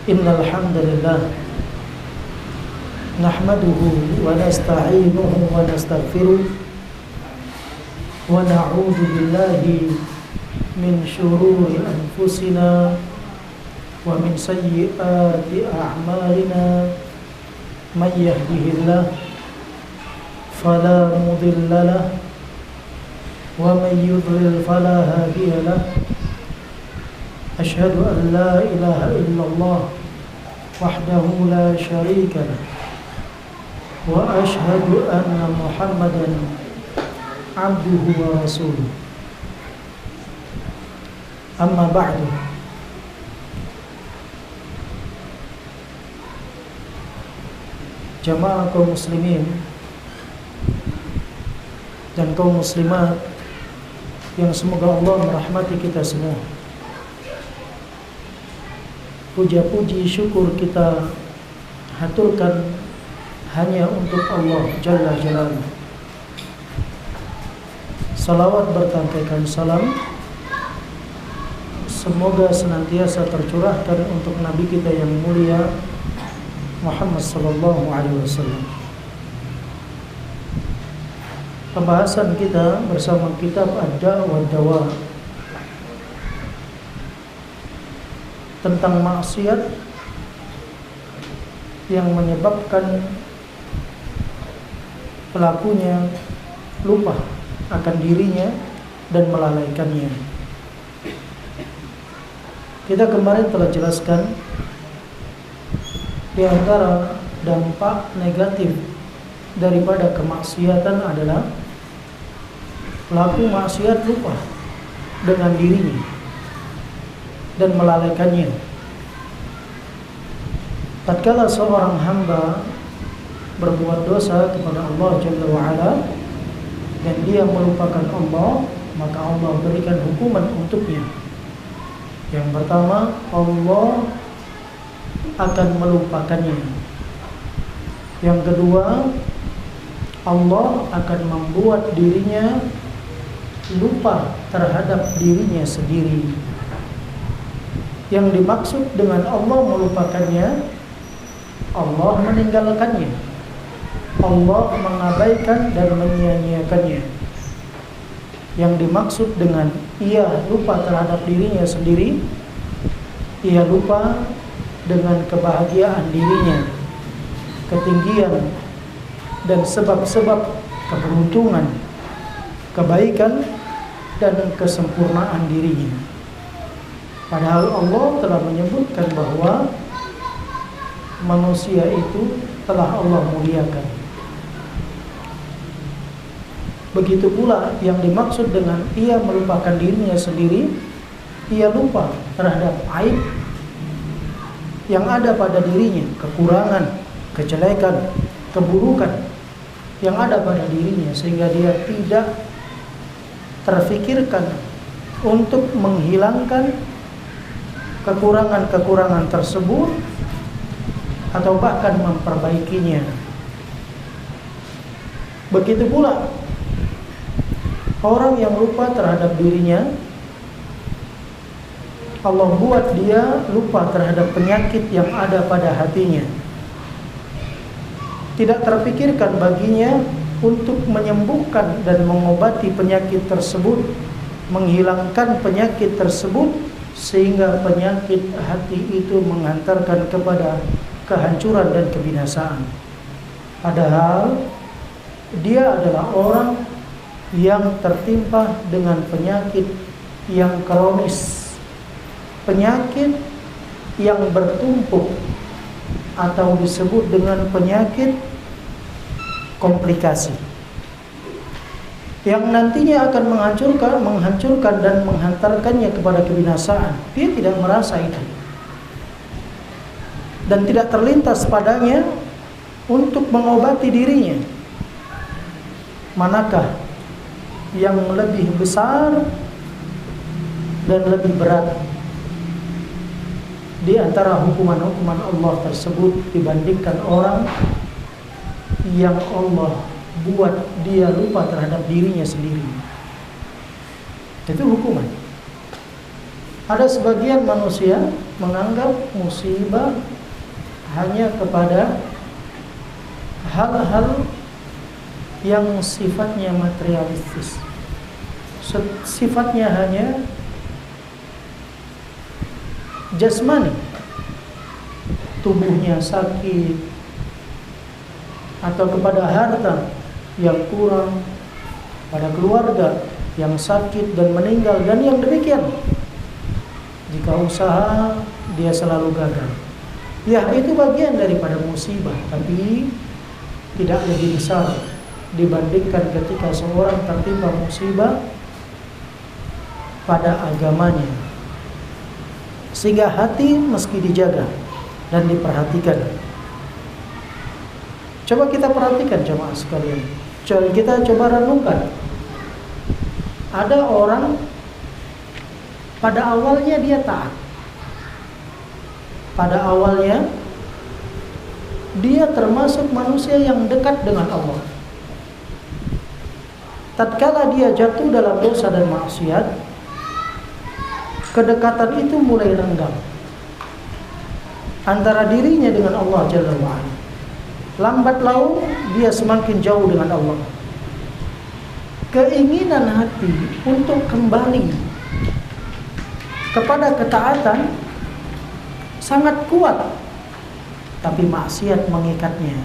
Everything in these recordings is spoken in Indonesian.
Innal hamdalillah nahmaduhu wa nasta'inuhu wa nastaghfiruh wa na'udzu billahi min shururi anfusina wa min sayyiati a'malina may yahdihillahu fala mudilla lahu wa may yudlil fala hadiya lahu. Asyhadu an la ilaha illallah wahdahu la syarika lah wa asyhadu anna Muhammadan abduhu wa rasuluh. Amma ba'du. Jamaah kaum muslimin dan kaum muslimat yang semoga Allah merahmati kita semua. Puja-puji syukur kita haturkan hanya untuk Allah Jalla Jalaluhu. Salawat bertangkaikan salam semoga senantiasa tercurahkan untuk Nabi kita yang mulia Muhammad sallallahu alaihi wasallam. Pembahasan kita bersama kitab Ad-Da' wa Dawa tentang maksiat yang menyebabkan pelakunya lupa akan dirinya dan melalaikannya. Kita kemarin telah jelaskan di antara dampak negatif daripada kemaksiatan adalah pelaku maksiat lupa dengan dirinya dan melalaikannya. Tatkala seorang hamba berbuat dosa kepada Allah Jalla wa'ala dan dia melupakan Allah, maka Allah berikan hukuman untuknya. Yang pertama, Allah akan melupakannya. Yang kedua, Allah akan membuat dirinya lupa terhadap dirinya sendiri. Yang dimaksud dengan Allah melupakannya, Allah meninggalkannya, Allah mengabaikan dan menyia-nyiakannya. Yang dimaksud dengan ia lupa terhadap dirinya sendiri, ia lupa dengan kebahagiaan dirinya, ketinggian dan sebab-sebab keberuntungan, kebaikan dan kesempurnaan dirinya. Padahal Allah telah menyebutkan bahwa manusia itu telah Allah muliakan. Begitu pula yang dimaksud dengan ia melupakan dirinya sendiri, ia lupa terhadap aib yang ada pada dirinya, kekurangan, kejelekan, keburukan yang ada pada dirinya, sehingga dia tidak terfikirkan untuk menghilangkan kekurangan-kekurangan tersebut atau bahkan memperbaikinya. Begitu pula orang yang lupa terhadap dirinya, Allah buat dia lupa terhadap penyakit yang ada pada hatinya. Tidak terpikirkan baginya untuk menyembuhkan dan mengobati penyakit tersebut, menghilangkan penyakit tersebut, sehingga penyakit hati itu mengantarkan kepada kehancuran dan kebinasaan. Padahal dia adalah orang yang tertimpa dengan penyakit yang kronis, penyakit yang bertumpuk, atau disebut dengan penyakit komplikasi, yang nantinya akan menghancurkan dan menghantarkannya kepada kebinasaan. Dia tidak merasa itu dan tidak terlintas padanya untuk mengobati dirinya. Manakah yang lebih besar dan lebih berat di antara hukuman-hukuman Allah tersebut dibandingkan orang yang Allah buat dia lupa terhadap dirinya sendiri? Itu hukuman. Ada sebagian manusia menganggap musibah hanya kepada hal-hal yang sifatnya materialistis, sifatnya hanya jasmani, tubuhnya sakit, atau kepada harta yang kurang, pada keluarga yang sakit dan meninggal, dan yang demikian. Jika usaha dia selalu gagal, ya itu bagian daripada musibah, tapi tidak lebih besar dibandingkan ketika seorang tertimpa musibah pada agamanya. Sehingga hati meski dijaga dan diperhatikan. Coba kita perhatikan jemaah sekalian. Kita coba renungkan. Ada orang pada awalnya dia taat. Pada awalnya dia termasuk manusia yang dekat dengan Allah. Tatkala dia jatuh dalam dosa dan maksiat, kedekatan itu mulai renggang antara dirinya dengan Allah Jalla wa'ala. Lambat laun dia semakin jauh dengan Allah. Keinginan hati untuk kembali kepada ketaatan sangat kuat, tapi maksiat mengikatnya,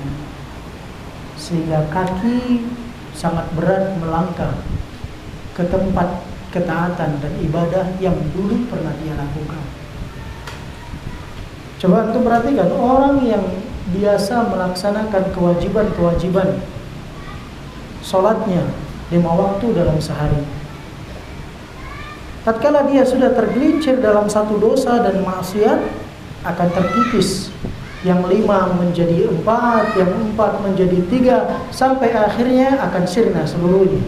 sehingga kaki sangat berat melangkah ke tempat ketaatan dan ibadah yang dulu pernah dia lakukan. Coba untuk perhatikan orang yang biasa melaksanakan kewajiban-kewajiban sholatnya 5 waktu dalam sehari. Tatkala dia sudah tergelincir dalam satu dosa dan maksiat, akan terkikis. Yang 5 menjadi 4, yang 4 menjadi 3, sampai akhirnya akan sirna seluruhnya.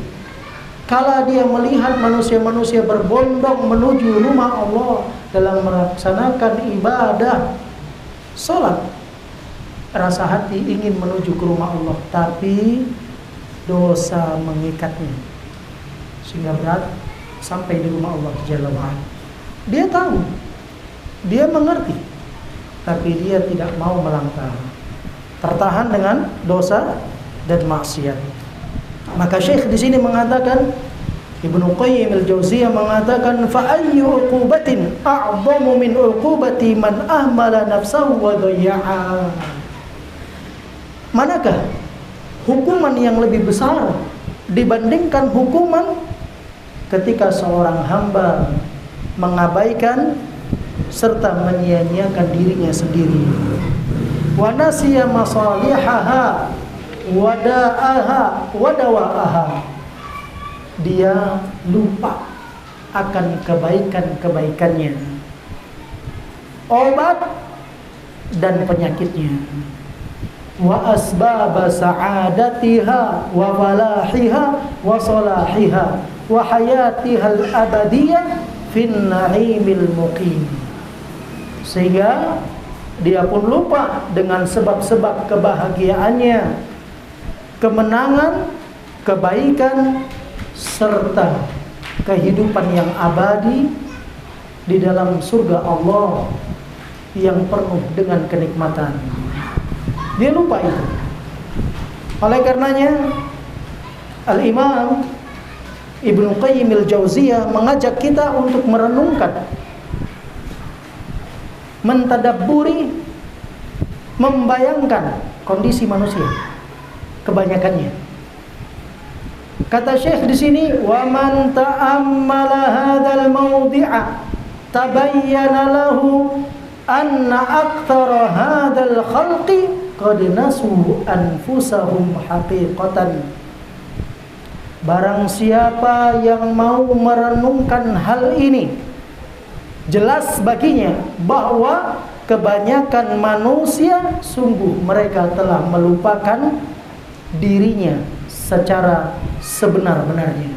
Kala dia melihat manusia-manusia berbondong menuju rumah Allah dalam melaksanakan ibadah sholat, rasa hati ingin menuju ke rumah Allah, tapi dosa mengikatnya sehingga berat sampai di rumah Allah Jalla wa'ala. Dia tahu, dia mengerti, tapi dia tidak mau melangkah, tertahan dengan dosa dan maksiat. Maka Syekh di sini mengatakan, Ibnu Qayyim al-Jauziyah mengatakan, fa ayyu uqubatin a'dhamu min uqubati man ahmala nafsahu wa dhayya'a. Manakah hukuman yang lebih besar dibandingkan hukuman ketika seorang hamba mengabaikan serta menyia-nyiakan dirinya sendiri. Wa nasiya masalihaha wa da'aha wa dawa'aha. Dia lupa akan kebaikan-kebaikannya, obat dan penyakitnya. Wa asbab sa'adatiha wa falahiha wa salahiha wa hayatiha al-abadiyah fin na'imil muqim. Sehingga dia pun lupa dengan sebab-sebab kebahagiaannya, kemenangan, kebaikan, serta kehidupan yang abadi di dalam surga Allah yang penuh dengan kenikmatan. Dia lupa itu. Oleh karenanya Al-Imam Ibnu Qayyim al-Jauziyah mengajak kita untuk merenungkan, mentadabburi, membayangkan kondisi manusia kebanyakannya. Kata Syekh di sini, wa man ta'ammala hadzal mawdi'a tabayyana lahu anna aktsara hadzal khalqi qad nasu anfusahum haqiqatan. Barang siapa yang mau merenungkan hal ini, jelas baginya bahwa kebanyakan manusia sungguh mereka telah melupakan dirinya secara sebenar-benarnya.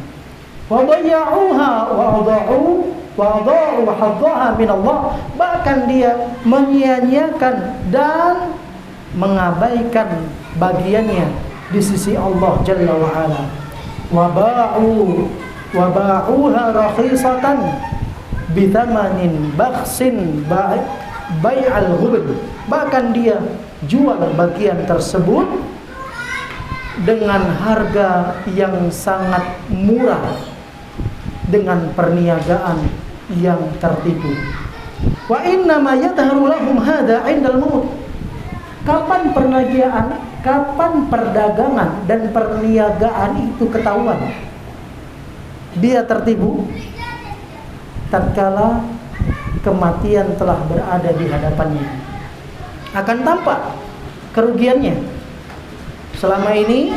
Wa dhayya'uha wa adha'u haddaha min Allah. Bahkan dia menyia-nyiakan dan mengabaikan bagiannya di sisi Allah Jalla wa Ala. Wa ba'uha rakhisatan, bithamanin bakhsin bai'al ghubn, bahkan dia jual bagian tersebut dengan harga yang sangat murah, dengan perniagaan yang tertipu. Wa inna ma yadharu lahum hadza 'indal maut. Kapan perdagangan dan perniagaan itu ketahuan dia tertipu? Tatkala kematian telah berada di hadapannya, akan tampak kerugiannya. Selama ini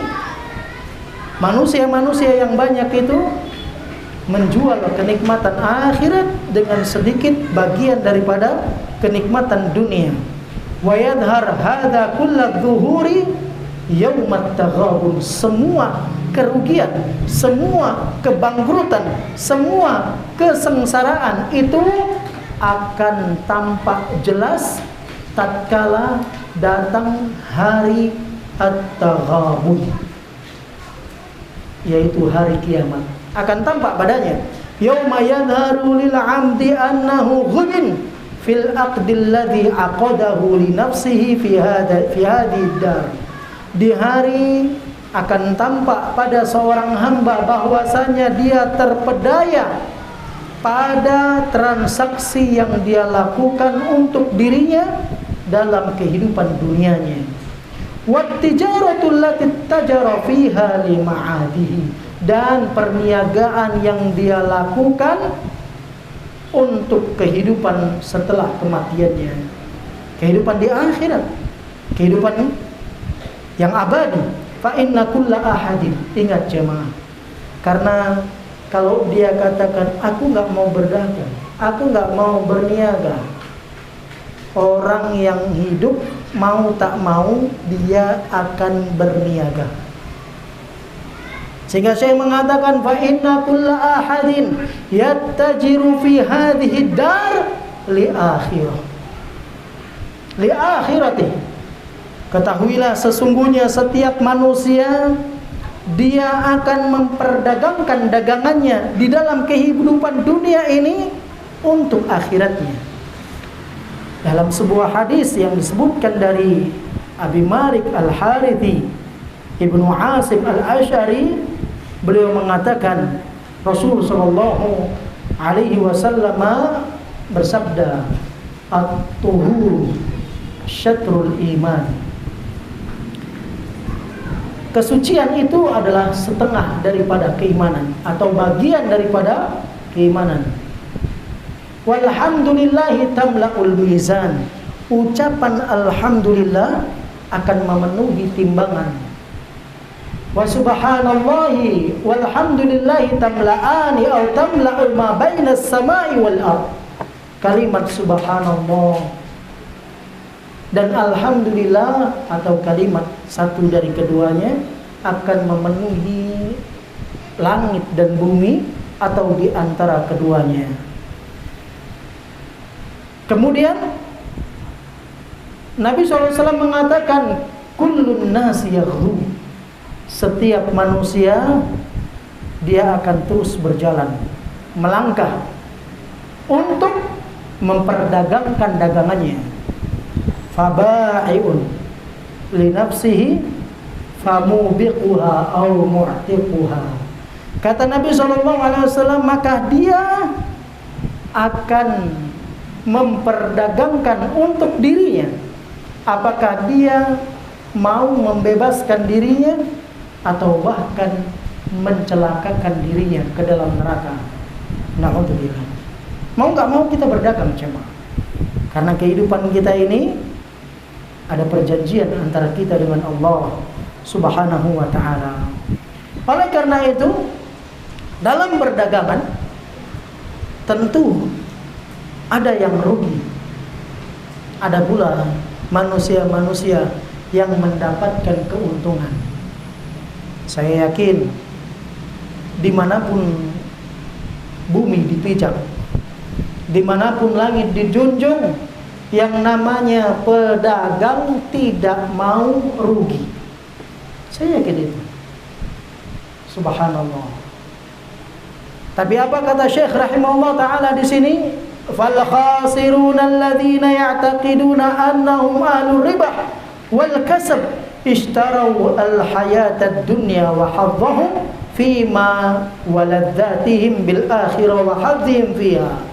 manusia-manusia yang banyak itu menjual kenikmatan akhirat dengan sedikit bagian daripada kenikmatan dunia. Wa yadhhar hadza kullu dhuhuri yaumat taghabun. Semua kerugian, semua kebangkrutan, semua kesengsaraan itu akan tampak jelas tatkala datang hari at-taghabun, yaitu hari kiamat. Akan tampak padanya. Yauma yadharu lil 'amdi annahu ghubin fil aqdil ladzi aqadahu li nafsihi fi hadhihi dar. Di hari akan tampak pada seorang hamba bahwasanya dia terpedaya pada transaksi yang dia lakukan untuk dirinya dalam kehidupan dunianya. Wat tijaratul lati tajara fiha li ma'adihi, dan perniagaan yang dia lakukan untuk kehidupan setelah kematiannya, kehidupan di akhirat, kehidupan yang abadi. Fa inna kulla ahadin, ingat jemaah, karena kalau dia katakan aku nggak mau berdagang, aku nggak mau berniaga, orang yang hidup mau tak mau dia akan berniaga. Sehingga saya mengatakan fa inna kulla ahadin yattajiru fi hadhihi dar li akhirah, li akhirati. Ketahuilah sesungguhnya setiap manusia dia akan memperdagangkan dagangannya di dalam kehidupan dunia ini untuk akhiratnya. Dalam sebuah hadis yang disebutkan dari Abi Malik Al-Harithi Ibnu Asim Al-Asy'ari, beliau mengatakan Rasul sallallahu alaihi wasallam bersabda, at-tuhur syatrul iman. Kesucian itu adalah setengah daripada keimanan atau bagian daripada keimanan. Walhamdulillahi tamla'ul mizan. Ucapan alhamdulillah akan memenuhi timbangan. Wa subhanallahi walhamdulillahi tamla'ani aw tamla'u ma bainas samai wal ard. Kalimat subhanallah dan alhamdulillah atau kalimat satu dari keduanya akan memenuhi langit dan bumi atau di antara keduanya. Kemudian Nabi SAW mengatakan kullun nasi yaghdu. Setiap manusia dia akan terus berjalan, melangkah untuk memperdagangkan dagangannya. Faba'iun li nafsihi famubiquha aw mu'tiquha. Kata Nabi SAW, maka dia akan memperdagangkan untuk dirinya, apakah dia mau membebaskan dirinya atau bahkan mencelakakan dirinya ke dalam neraka. Na'udzubillah. Mau gak mau kita berdagang jemaah, karena kehidupan kita ini ada perjanjian antara kita dengan Allah Subhanahu wa ta'ala. Oleh karena itu, dalam berdagangan tentu ada yang rugi, ada pula manusia-manusia yang mendapatkan keuntungan. Saya yakin dimanapun bumi dipijak, dimanapun langit dijunjung, yang namanya pedagang tidak mau rugi. Saya yakin itu. Subhanallah. Tapi apa kata Syekh rahimahullah taala di sini? Fal khasiruna alladziina ya'taqiduna annahum ahlur ribah wal kasab ishtarau al hayatad dunya wa hadzahum fima waladzatihim bil akhirah wa hadzihim fiha.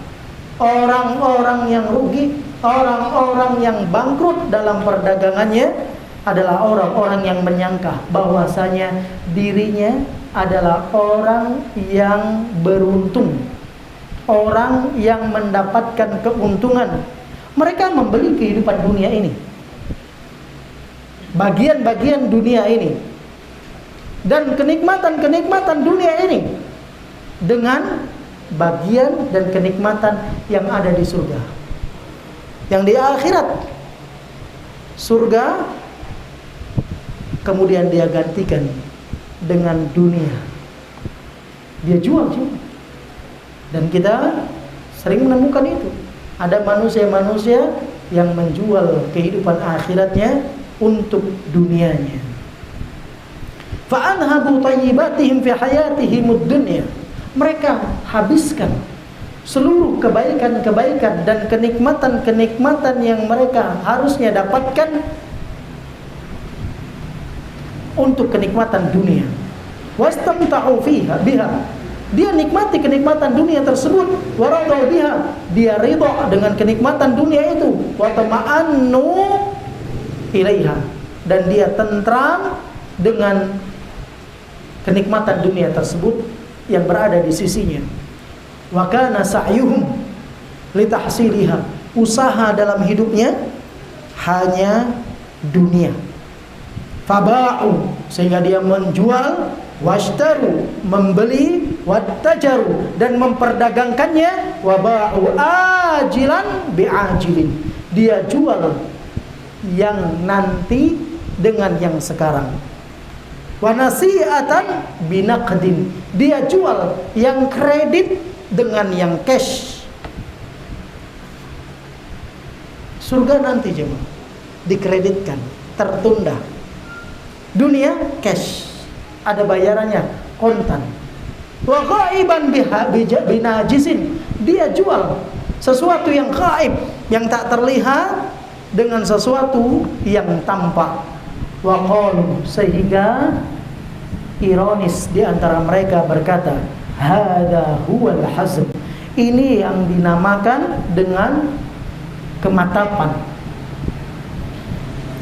Orang-orang yang rugi, orang-orang yang bangkrut dalam perdagangannya adalah orang-orang yang menyangka bahwasanya dirinya adalah orang yang beruntung, orang yang mendapatkan keuntungan. Mereka membeli kehidupan dunia ini, bagian-bagian dunia ini, dan kenikmatan-kenikmatan dunia ini dengan bagian dan kenikmatan yang ada di surga. Yang di akhirat surga kemudian dia gantikan dengan dunia. Dia jual juga. Dan kita sering menemukan itu. Ada manusia-manusia yang menjual kehidupan akhiratnya untuk dunianya. Fa'anhabu tayyibatihim fi hayatihimud dunya. Mereka habiskan seluruh kebaikan-kebaikan dan kenikmatan-kenikmatan yang mereka harusnya dapatkan untuk kenikmatan dunia. Wastamta'u fiha biha. Dia nikmati kenikmatan dunia tersebut, waradau biha. Dia ridha dengan kenikmatan dunia itu, wa tama'annu ilaiha. Dan dia tentram dengan kenikmatan dunia tersebut yang berada di sisinya. Wa kana sa'yuhum litahsiliha. Usaha dalam hidupnya hanya dunia. Faba'u, sehingga dia menjual, washtaru, membeli, wattajaru, dan memperdagangkannya, waba'u ajilan bi'ajilin. Dia jual yang nanti dengan yang sekarang. Wa nasi'atan binaqdin. Dia jual yang kredit dengan yang cash. Surga nanti jemaah dikreditkan, tertunda. Dunia cash, ada bayarannya kontan. Wa ghaiban binajisin. Dia jual sesuatu yang gaib, yang tak terlihat, dengan sesuatu yang tampak. Wa qalu, sehingga ironis di antara mereka berkata, hada huwal hazm. Ini yang dinamakan dengan kematapan.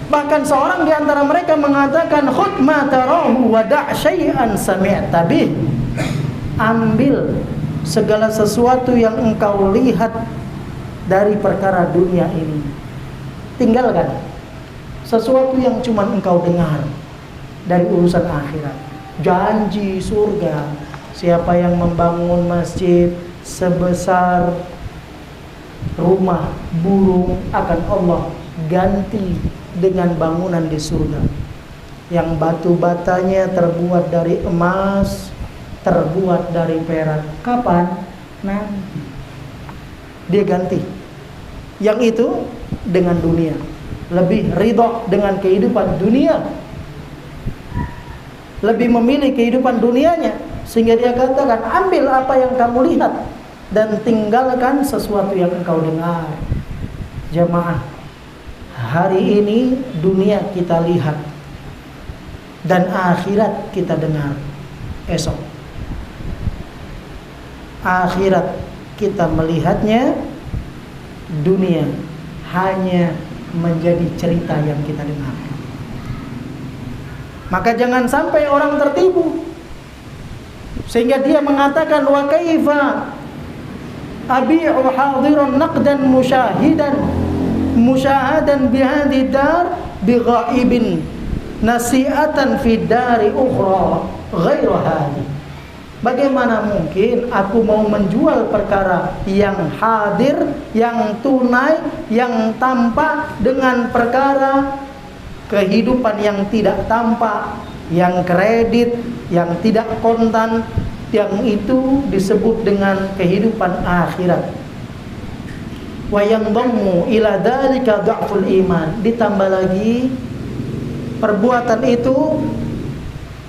Bahkan seorang di antara mereka mengatakan, khudh ma tarahu wa da' syai'an sami'ta bih. Ambil segala sesuatu yang engkau lihat dari perkara dunia ini. Tinggalkan sesuatu yang cuma engkau dengar dari urusan akhirat. Janji surga, siapa yang membangun masjid sebesar rumah burung akan Allah ganti dengan bangunan di surga yang batu batanya terbuat dari emas, terbuat dari perak. Kapan? Nanti dia ganti yang itu dengan dunia. Lebih ridha dengan kehidupan dunia, lebih memilih kehidupan dunianya, sehingga dia katakan, ambil apa yang kamu lihat dan tinggalkan sesuatu yang engkau dengar. Jamaah, hari ini dunia kita lihat dan akhirat kita dengar. Esok akhirat kita melihatnya, dunia hanya menjadi cerita yang kita dengar. Maka jangan sampai orang tertipu sehingga dia mengatakan, wa kaifa abi'u hadiran naqdan musyahadan bihadhi dar bighaibin nasi'atan fi dari ukhra ghairu hadi. Bagaimana mungkin aku mau menjual perkara yang hadir, yang tunai, yang tampak dengan perkara kehidupan yang tidak tampak, yang kredit, yang tidak kontan, yang itu disebut dengan kehidupan akhirat. Wa yanḍammu ila dzalika dha'ful iman. Ditambah lagi perbuatan itu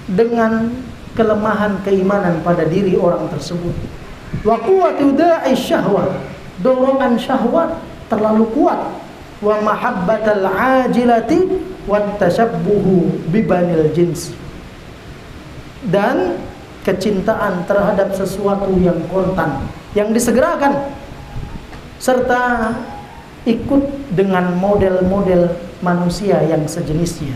dengan kelemahan keimanan pada diri orang tersebut. Wa quwwatu da'i syahwat, dorongan syahwat terlalu kuat. Wa mahabbatal ajilati wat tashabbuhu bibanil jins, dan kecintaan terhadap sesuatu yang kontan, yang disegerakan, serta ikut dengan model-model manusia yang sejenisnya.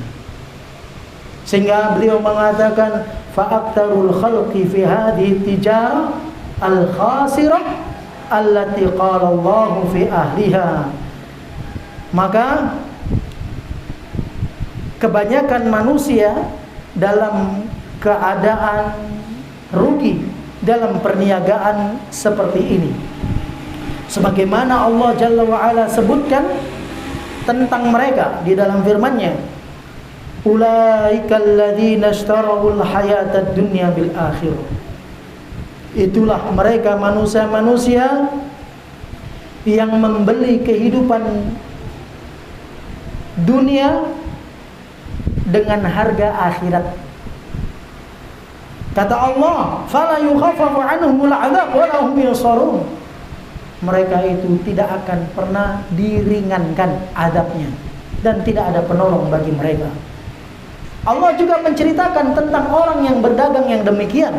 Sehingga beliau mengatakan fa'aktarul khalqi fi hadhihi tijarah al-khasirah allati qala Allah fi ahliha. Maka kebanyakan manusia dalam keadaan rugi dalam perniagaan seperti ini, sebagaimana Allah Jalla wa'ala sebutkan tentang mereka di dalam firman-Nya, ulaikal ladzina ishtarawul hayatad dunya bil akhirah. Itulah mereka manusia-manusia yang membeli kehidupan dunia dengan harga akhirat. Kata Allah, fala yukhaffafu anhumul 'adzab wa lahum yunsarun. Mereka itu tidak akan pernah diringankan azabnya dan tidak ada penolong bagi mereka. Allah juga menceritakan tentang orang yang berdagang yang demikian.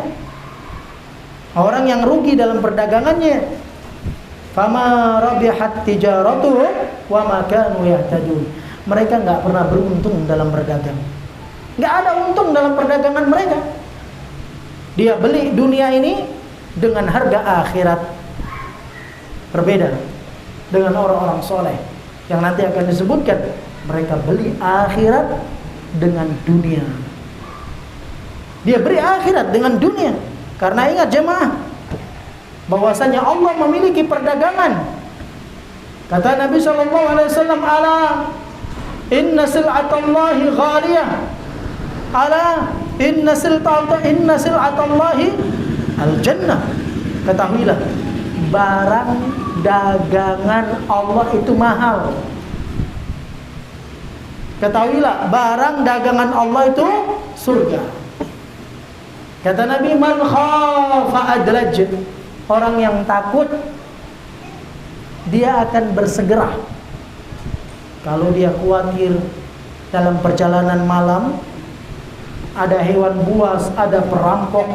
Orang yang rugi dalam perdagangannya. Fama rabihat tijaratuhum wa ma kanu yahtadun. Mereka enggak pernah beruntung dalam berdagang. Enggak ada untung dalam perdagangan mereka. Dia beli dunia ini dengan harga akhirat. Berbeda dengan orang-orang soleh yang nanti akan disebutkan, mereka beli akhirat dengan dunia. Dia beri akhirat dengan dunia. Karena ingat jemaah, bahwasanya Allah memiliki perdagangan. Kata Nabi SAW, ala inna sil'atallahi ghaliyah, ala inna sil'atallahi al-jannah. Ketahuilah, barang dagangan Allah itu mahal. Ketahuilah, barang dagangan Allah itu surga. Kata Nabi, man khafa adlaj, orang yang takut dia akan bersegera. Kalau dia khawatir dalam perjalanan malam ada hewan buas, ada perampok,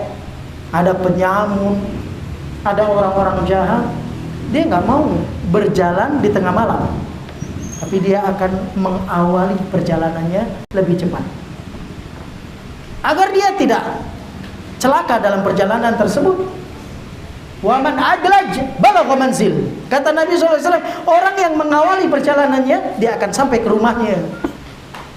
ada penyamun, ada orang-orang jahat, dia nggak mau berjalan di tengah malam, tapi dia akan mengawali perjalanannya lebih cepat agar dia tidak celaka dalam perjalanan tersebut. Wa man adlaj balagha manzil. Kata Nabi SAW, orang yang mengawali perjalanannya dia akan sampai ke rumahnya.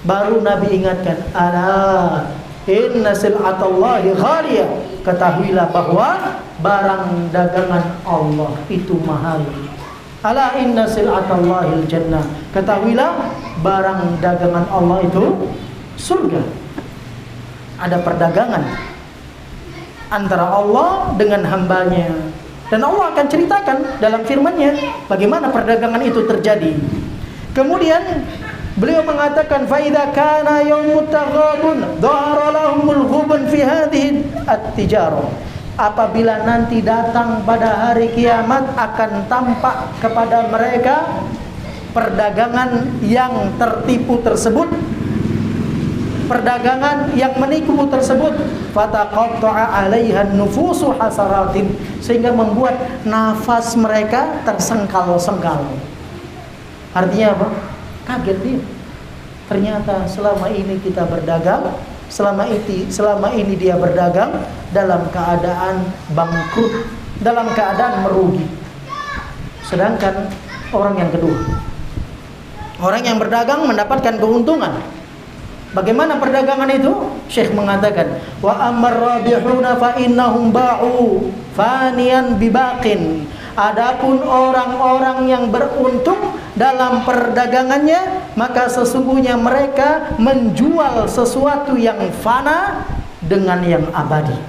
Baru Nabi ingatkan, ala inna sil'atallahi ghaliyah. Ketahuilah bahwa barang dagangan Allah itu mahal. Ala inna sil'atallahi al-jannah. Ketahuilah barang dagangan Allah itu surga. Ada perdagangan antara Allah dengan hambanya, dan Allah akan ceritakan dalam firman-Nya bagaimana perdagangan itu terjadi. Kemudian beliau mengatakan, fa idza kana yaumut taghabun dhahara lahumul ghubun fi hadhihi at-tijarah. Apabila nanti datang pada hari kiamat akan tampak kepada mereka perdagangan yang tertipu tersebut, perdagangan yang menipu tersebut, fataqatta'a 'alaiha an-nufusu hasaratin, sehingga membuat nafas mereka tersengkal-sengkal. Artinya apa? Kaget dia. Ternyata selama ini kita berdagang, selama ini dia berdagang dalam keadaan bangkrut, dalam keadaan merugi. Sedangkan orang yang kedua, orang yang berdagang mendapatkan keuntungan. Bagaimana perdagangan itu? Syekh mengatakan, wa ammar rabihuna fa innahum ba'u faniyan bibaqin. Adapun orang-orang yang beruntung dalam perdagangannya, maka sesungguhnya mereka menjual sesuatu yang fana dengan yang abadi.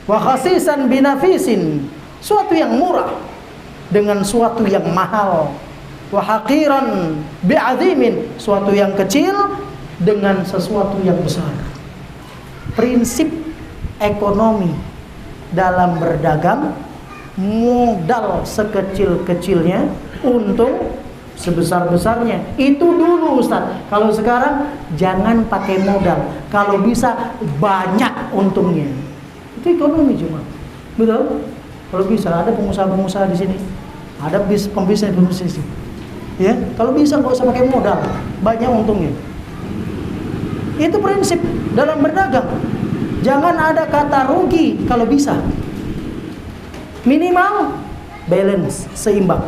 Wa khasisan binafisin, suatu yang murah dengan suatu yang mahal. Wa haqiran bi'azimin, suatu yang kecil dengan sesuatu yang besar. Prinsip ekonomi dalam berdagang, modal sekecil-kecilnya, untung sebesar-besarnya. Itu dulu Ustaz. Kalau sekarang jangan pakai modal, kalau bisa banyak untungnya. Itu ekonomi cuma. Betul? Kalau bisa, ada pengusaha-pengusaha di sini, ada pembisnis. Ya, kalau bisa nggak usah pakai modal, banyak untungnya. Itu prinsip dalam berdagang. Jangan ada kata rugi kalau bisa. Minimal balance, seimbang.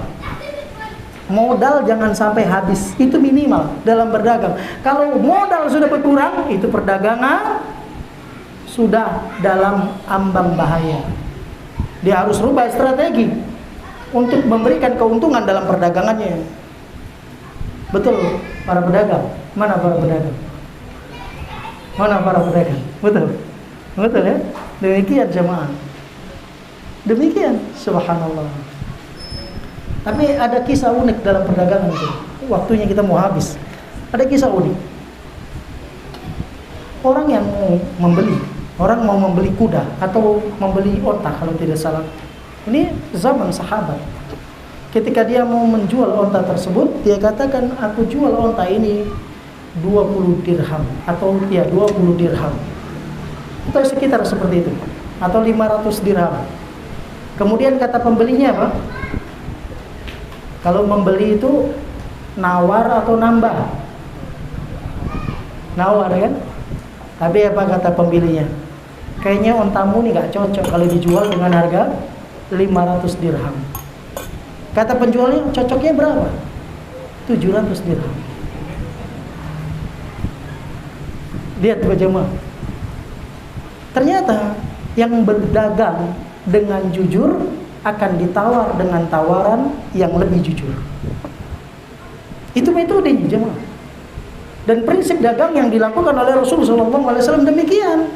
Modal jangan sampai habis, itu minimal dalam berdagang. Kalau modal sudah berkurang, itu perdagangan sudah dalam ambang bahaya. Dia harus rubah strategi untuk memberikan keuntungan dalam perdagangannya. Betul, para pedagang. Mana para pedagang? Mana para pedagang? Betul. Betul ya? Demikian jemaah. Demikian, subhanallah. Tapi ada kisah unik dalam perdagangan itu. Waktunya kita mau habis. Ada kisah unik. Orang yang mau membeli kuda atau membeli onta kalau tidak salah. Ini zaman sahabat. Ketika dia mau menjual onta tersebut, dia katakan, aku jual onta ini 20 dirham atau 20 dirham. Itu sekitar seperti itu. Atau 500 dirham. Kemudian kata pembelinya apa? Kalau membeli itu nawar atau nambah? Nawar kan? Tapi apa kata pembelinya? Kayaknya ontamu ini gak cocok kalau dijual dengan harga 500 dirham. Kata penjualnya, cocoknya berapa? 700 dirham. Lihat jemaah. Ternyata yang berdagang dengan jujur akan ditawar dengan tawaran yang lebih jujur. Itu metodenya jemaah. Dan prinsip dagang yang dilakukan oleh Rasulullah SAW demikian.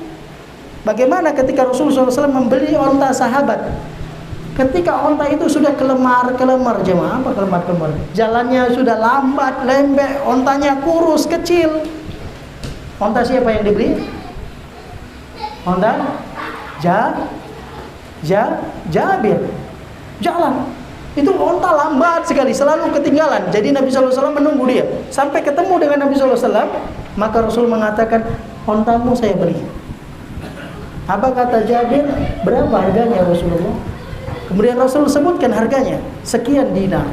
Bagaimana ketika Rasulullah SAW membeli onta sahabat? Ketika onta itu sudah kelemar jemaah, apa kelemar? Jalannya sudah lambat, lembek, ontanya kurus, kecil. Onta siapa yang dibeli? Onta Jabir. Jalan itu onta lambat sekali, selalu ketinggalan. Jadi Nabi SAW menunggu dia sampai ketemu dengan Nabi SAW. Maka Rasul mengatakan, ontamu saya beli. Apa kata Jabir? Berapa harganya Rasulullah? Kemudian Rasul sebutkan harganya, sekian dinar.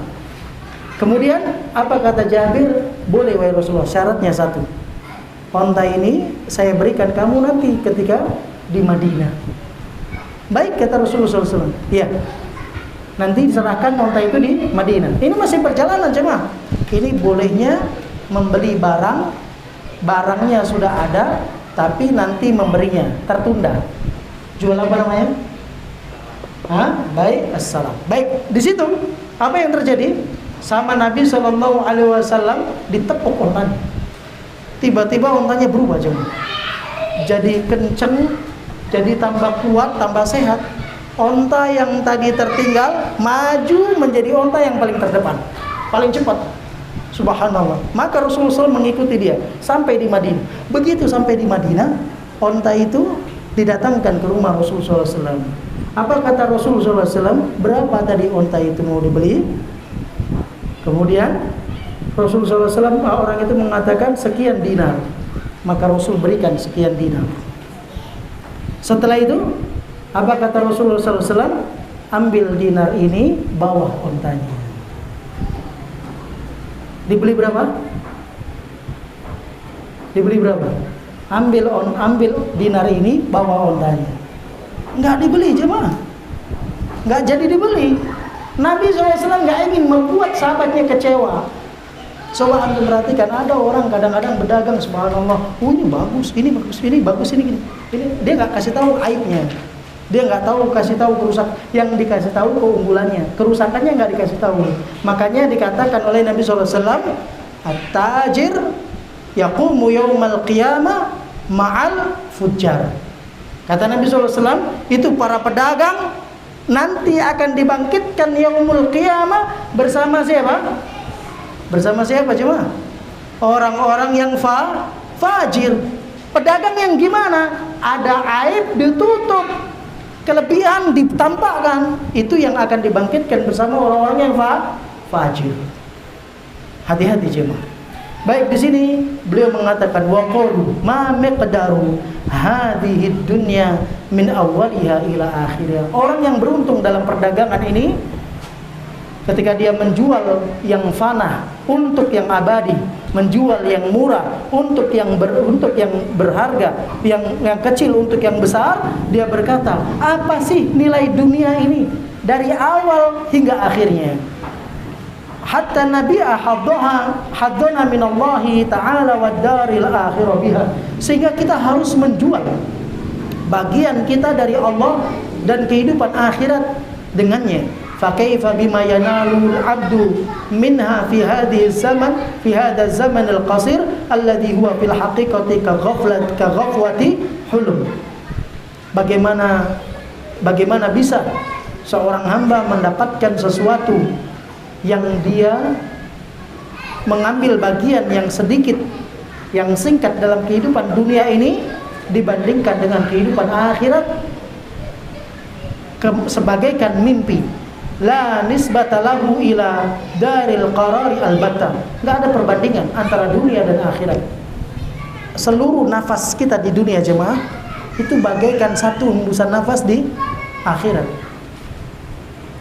Kemudian apa kata Jabir? Boleh wahai Rasulullah, syaratnya satu, onta ini saya berikan kamu nanti ketika di Madinah. Baik kata Rasulullah SAW. Ya, nanti diserahkan onta itu di Madinah. Ini masih perjalanan jemaah. Ini bolehnya membeli barangnya sudah ada, tapi nanti memberinya tertunda. Jual apa namanya? Baik, assalam. Baik, di situ apa yang terjadi? Sama Nabi SAW ditepuk ontanya. Tiba-tiba ontanya berubah jemaah. Jadi kenceng, jadi tambah kuat, tambah sehat. Onta yang tadi tertinggal maju menjadi onta yang paling terdepan, paling cepat. Subhanallah. Maka Rasulullah SAW mengikuti dia sampai di Madinah. Begitu sampai di Madinah, onta itu didatangkan ke rumah Rasulullah SAW. Apa kata Rasulullah SAW? Berapa tadi onta itu mau dibeli? Kemudian Rasulullah SAW, orang itu mengatakan sekian dinar. Maka Rasul berikan sekian dinar. Setelah itu apa kata Rasulullah SAW? Ambil dinar ini, bawa ontanya. Dibeli berapa? Dibeli berapa? Ambil dinar ini, bawa ontanya. Enggak dibeli jemaah. Enggak jadi dibeli. Nabi SAW enggak ingin membuat sahabatnya kecewa. Coba antum perhatikan, ada orang kadang-kadang berdagang, subhanallah, ini bagus, ini bagus, ini bagus, ini gini. Ini dia enggak kasih tahu aibnya. Dia nggak tahu, kasih tahu kerusakan. Yang dikasih tahu keunggulannya, kerusakannya nggak dikasih tahu. Makanya dikatakan oleh Nabi SAW, at-tajir yaqumu yaumal qiyamah ma'al fujjar. Kata Nabi SAW, itu para pedagang nanti akan dibangkitkan yaumul qiyamah bersama siapa? Bersama siapa cuma? Orang-orang yang fajir. Pedagang yang gimana? Ada aib ditutup. kelebihan ditampakkan, itu yang akan dibangkitkan bersama orang-orang yang fajir. Hati-hati jemaah. Baik, di sini beliau mengatakan waqulu ma miqdaru hadhihi dunya min awwaliha ila akhiriha. Orang yang beruntung dalam perdagangan ini ketika dia menjual yang fana untuk yang abadi, menjual yang murah untuk yang berharga, yang kecil untuk yang besar, dia berkata, apa sih nilai dunia ini dari awal hingga akhirnya? Hatta nabi'a haddana minallahi ta'ala wad daril akhirah biha. Sehingga kita harus menjual bagian kita dari Allah dan kehidupan akhirat dengannya. Fa kaifa bima yanalu al-'abdu minha fi hadhihi zaman fi hadha zaman al-qasir alladhi huwa fil haqiqati ka ghafwati hulum. Bagaimana bisa seorang hamba mendapatkan sesuatu yang dia mengambil bagian yang sedikit, yang singkat dalam kehidupan dunia ini dibandingkan dengan kehidupan akhirat sebagaikan mimpi. La nisbata lahu ila daril qarari albatta. Enggak ada perbandingan antara dunia dan akhirat. Seluruh nafas kita di dunia jemaah itu bagaikan satu hembusan nafas di akhirat.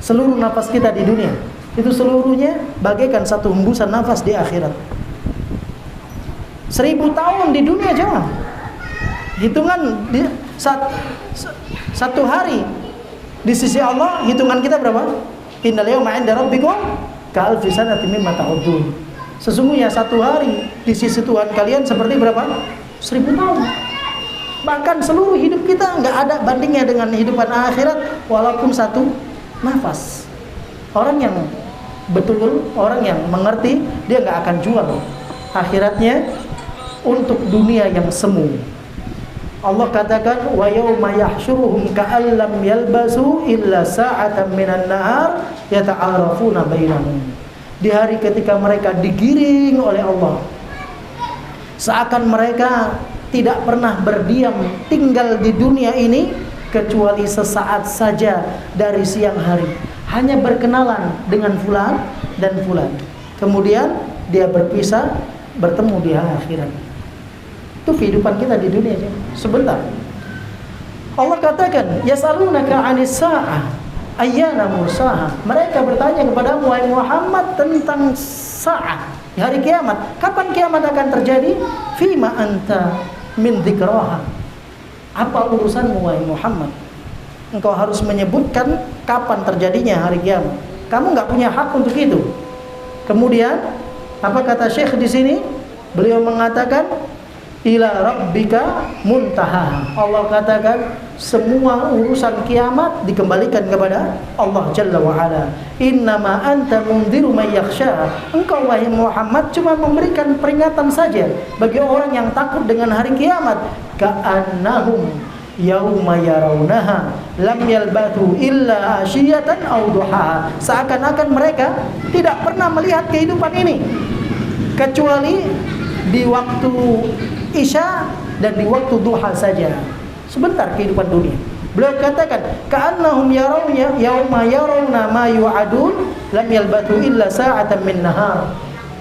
Seluruh nafas kita di dunia itu seluruhnya bagaikan satu hembusan nafas di akhirat. 1000 tahun di dunia jemaah. Hitungan di satu hari di sisi Allah, hitungan kita berapa? Innal yawma 'inda rabbikum ka'alfi sanatin mimma ta'udun. Sesungguhnya satu hari di sisi Tuhan kalian seperti berapa? 1000 tahun. Bahkan seluruh hidup kita enggak ada bandingnya dengan kehidupan akhirat walaupun satu nafas. Orang yang betul, orang yang mengerti, dia enggak akan jual akhiratnya untuk dunia yang semu. Allah katakan wa yauma yahsyuruhum ka'allam yalbasu illa sa'atan minan nahar yata'arafuna bainahum. Di hari ketika mereka digiring oleh Allah, seakan mereka tidak pernah berdiam tinggal di dunia ini kecuali sesaat saja dari siang hari, hanya berkenalan dengan fulan dan fulan, kemudian dia berpisah, bertemu di akhirat. Itu kehidupan kita di dunia sebentar. Allah katakan yasalunaka 'anis sa'ah ayyana mursaha. Mereka bertanya kepadamu wahai Muhammad tentang saat, hari kiamat. Kapan kiamat akan terjadi? Fima anta min dzikraha. Apa urusanmu wahai Muhammad? Engkau harus menyebutkan kapan terjadinya hari kiamat. Kamu enggak punya hak untuk itu. Kemudian apa kata Syekh di sini? Beliau mengatakan ila rabbika muntaha. Allah katakan semua urusan kiamat dikembalikan kepada Allah Jalla wa Ala. Innama anta mundziru may yakhsha. Engkau wahai Muhammad cuma memberikan peringatan saja bagi orang yang takut dengan hari kiamat. Ka'annahum yauma yarawnaha lam yalbathu illa asyiyatan aw duhaha. Seakan-akan mereka tidak pernah melihat kehidupan ini kecuali di waktu Isya dan di waktu duha saja. Sebentar kehidupan dunia. Beliau katakan ka'annahum yarawna yauma yarawna ma yu'adun lam yalbathu illa sa'atan min nahar.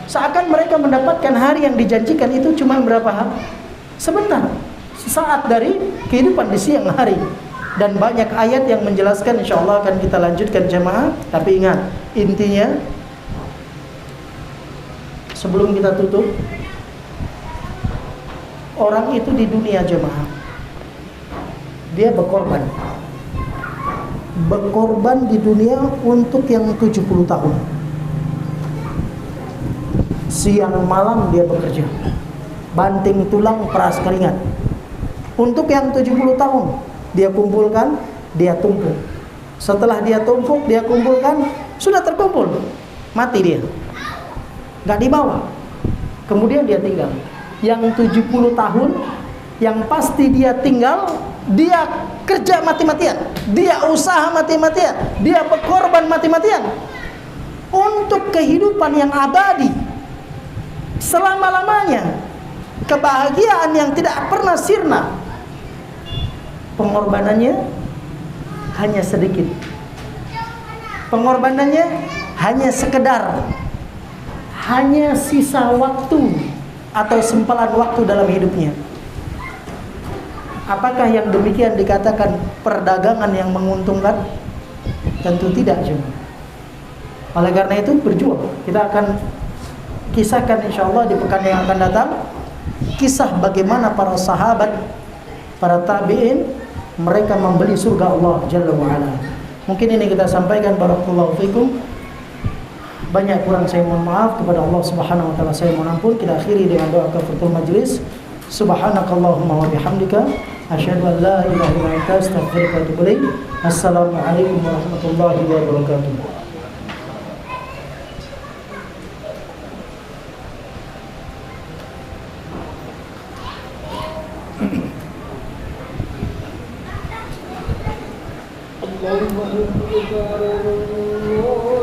Seakan mereka mendapatkan hari yang dijanjikan itu cuma berapa hari? Sebentar, sesaat dari kehidupan di siang hari. Dan banyak ayat yang menjelaskan, insyaallah akan kita lanjutkan jemaah. Tapi ingat, intinya sebelum kita tutup, orang itu di dunia jemaah, dia berkorban di dunia untuk yang 70 tahun. Siang malam dia bekerja, banting tulang peras keringat. Untuk yang 70 tahun dia kumpulkan, dia tumpuk. Setelah dia tumpuk, dia kumpulkan, sudah terkumpul, mati dia, gak dibawa. Kemudian dia tinggal. Yang 70 tahun yang pasti dia tinggal, dia kerja mati-matian, dia usaha mati-matian, dia berkorban mati-matian untuk kehidupan yang abadi selama-lamanya, kebahagiaan yang tidak pernah sirna. Pengorbanannya hanya sedikit. Pengorbanannya hanya sekedar, hanya sisa waktu atau sempalan waktu dalam hidupnya. Apakah yang demikian dikatakan perdagangan yang menguntungkan? Tentu tidak juga. Oleh karena itu berjuang. Kita akan kisahkan insyaallah di pekan yang akan datang kisah bagaimana para sahabat, para tabi'in, mereka membeli surga Allah Jalla wa'ala. Mungkin ini kita sampaikan. Barakallahu fikum. Banyak kurang saya mohon maaf kepada Allah Subhanahu wa taala, saya mohon ampun. Kita akhiri dengan doa kafaratul majlis. Subhanakallahumma wa bihamdika asyhadu an la ilaha illa anta astaghfiruka wa atubu ilaik. Assalamualaikum warahmatullahi wabarakatuh. Allah